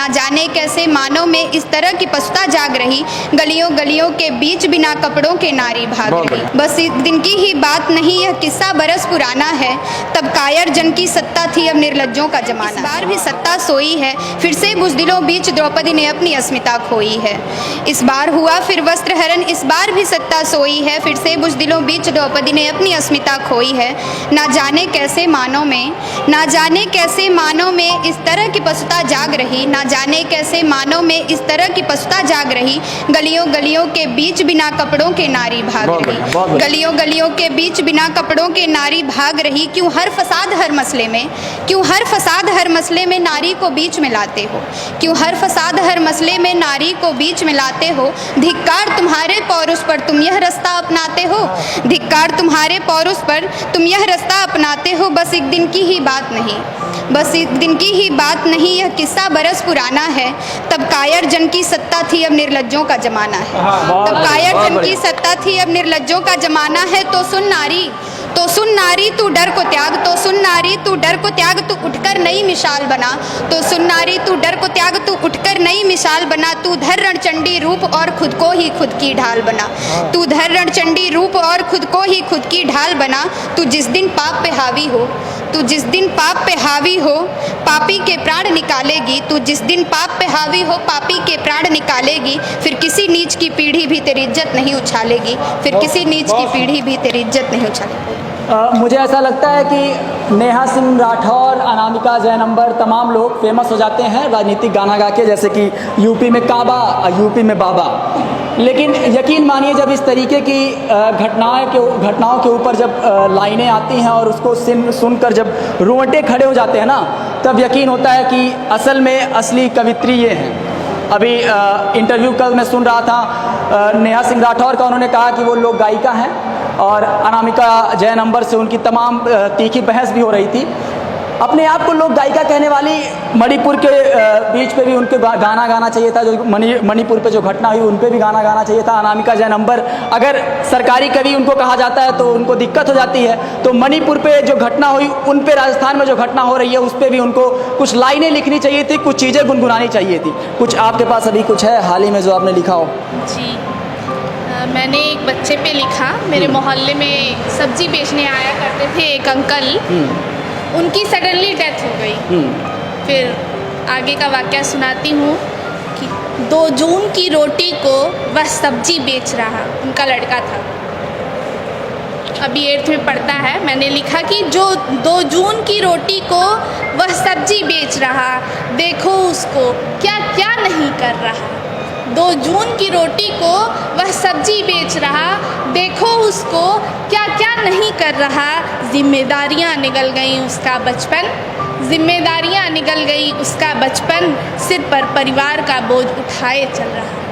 जाने कैसे मानव में इस तरह की पछता जाग रही, गलियों गलियों के बीच बिना कपड़ों के नारी भाग रही। बस एक दिन की ही बात नहीं, यह किस्सा बरस पुराना है। तब कायर जन की सत्ता थी, अब निर्लज्जों का जमाना। इस बार भी सत्ता सोई है, फिर से बुज़दिलों बीच द्रौपदी ने अपनी अस्मिता खोई है। इस बार हुआ फिर वस्त्र हरण, इस बार भी सत्ता सोई है, फिर से बुज़दिलों बीच द्रौपदी ने अपनी अस्मिता खोई है। ना जाने कैसे मानव में, ना जाने कैसे मानव में इस तरह की पछता जाग रही, ना जाने कैसे मानव में इस तरह की पछता जाग रही, गलियों गलियों के बीच बिना कपड़ों के नारी भाग रही। गलियों गलियों के बीच बिना कपड़ों के नारी भाग रही। क्यों हर फसाद हर मसले में, क्यों हर फसाद हर मसले में नारी को बीच में लाते हो, क्यों हर फसाद हर मसले में नारी को बीच में लाते हो। धिक्कार तुम्हारे पौरुष पर, तुम यह रास्ता अपनाते हो, धिक्कार तुम्हारे पौरुष पर, तुम यह रास्ता अपनाते हो। बस एक दिन की ही बात नहीं, बस एक दिन की ही बात नहीं, यह किस्सा बरस पुराना है। तब कायर जन की सत्ता थी, अब निर्लज्जों का जमाना है। तब कायर जन की सत्ता थी, अब निर्लज्जों का जमाना है। तो सुन नारी, तो सुन नारी तू डर को त्याग, तो सुन नारी तू डर को त्याग, तू उठकर नई मिसाल बना। तो सुन नारी तू डर को त्याग, तू उठकर नई मिसाल बना। तू धर रणचंडी रूप और खुद को ही खुद की ढाल बना। तू धर रणचंडी रूप और खुद को ही खुद की ढाल बना। तू जिस दिन पाप पे हावी हो, तू जिस दिन पाप पे हावी हो, पापी के प्राण निकालेगी। तू जिस दिन पाप पे हावी हो, पापी के प्राण निकालेगी। फिर किसी नीच की पीढ़ी भी तेरी इज्जत नहीं उछालेगी, फिर किसी नीच की पीढ़ी भी तेरी इज्जत नहीं उछालेगी। मुझे ऐसा लगता है कि नेहा सिंह राठौर, अनामिका जयनंबर, तमाम लोग फेमस हो जाते हैं राजनीतिक गाना गा के, जैसे कि यूपी में काबा और यूपी में बाबा। लेकिन यकीन मानिए जब इस तरीके की घटनाओं के ऊपर जब लाइनें आती हैं और उसको सुनकर जब रोंगटे खड़े हो जाते हैं ना, तब यकीन होता है कि असल में असली कवित्री ये हैं। अभी इंटरव्यू कल मैं सुन रहा था नेहा सिंह राठौर का, उन्होंने कहा कि वो लोग गायिका हैं और अनामिका जयनंबर से उनकी तमाम तीखी बहस भी हो रही थी। अपने आप को लोग गायिका कहने वाली, मणिपुर के बीच पे भी उनके गाना गाना चाहिए था, जो मणिपुर पे जो घटना हुई उन पे भी गाना गाना चाहिए था। अनामिका जयनंबर, अगर सरकारी कवि उनको कहा जाता है तो उनको दिक्कत हो जाती है, तो मणिपुर पे जो घटना हुई उन पे, राजस्थान में जो घटना हो रही है उस पर भी उनको कुछ लाइनें लिखनी चाहिए थी, कुछ चीज़ें गुनगुनानी चाहिए थी। कुछ आपके पास अभी कुछ है हाल ही में जो आपने लिखा हो? जी, मैंने एक बच्चे पे लिखा। मेरे मोहल्ले में सब्जी बेचने आया करते थे एक अंकल, उनकी सडनली डेथ हो गई। फिर आगे का वाकया सुनाती हूँ कि 2 जून की रोटी को वह सब्जी बेच रहा, उनका लड़का था, अभी 8th में पढ़ता है। मैंने लिखा कि जो 2 जून की रोटी को वह सब्जी बेच रहा, देखो उसको क्या क्या नहीं कर रहा। 2 जून की रोटी को वह सब्जी बेच रहा, देखो उसको क्या क्या नहीं कर रहा। जिम्मेदारियां निगल गई उसका बचपन, जिम्मेदारियां निगल गई उसका बचपन, सिर पर परिवार का बोझ उठाए चल रहा।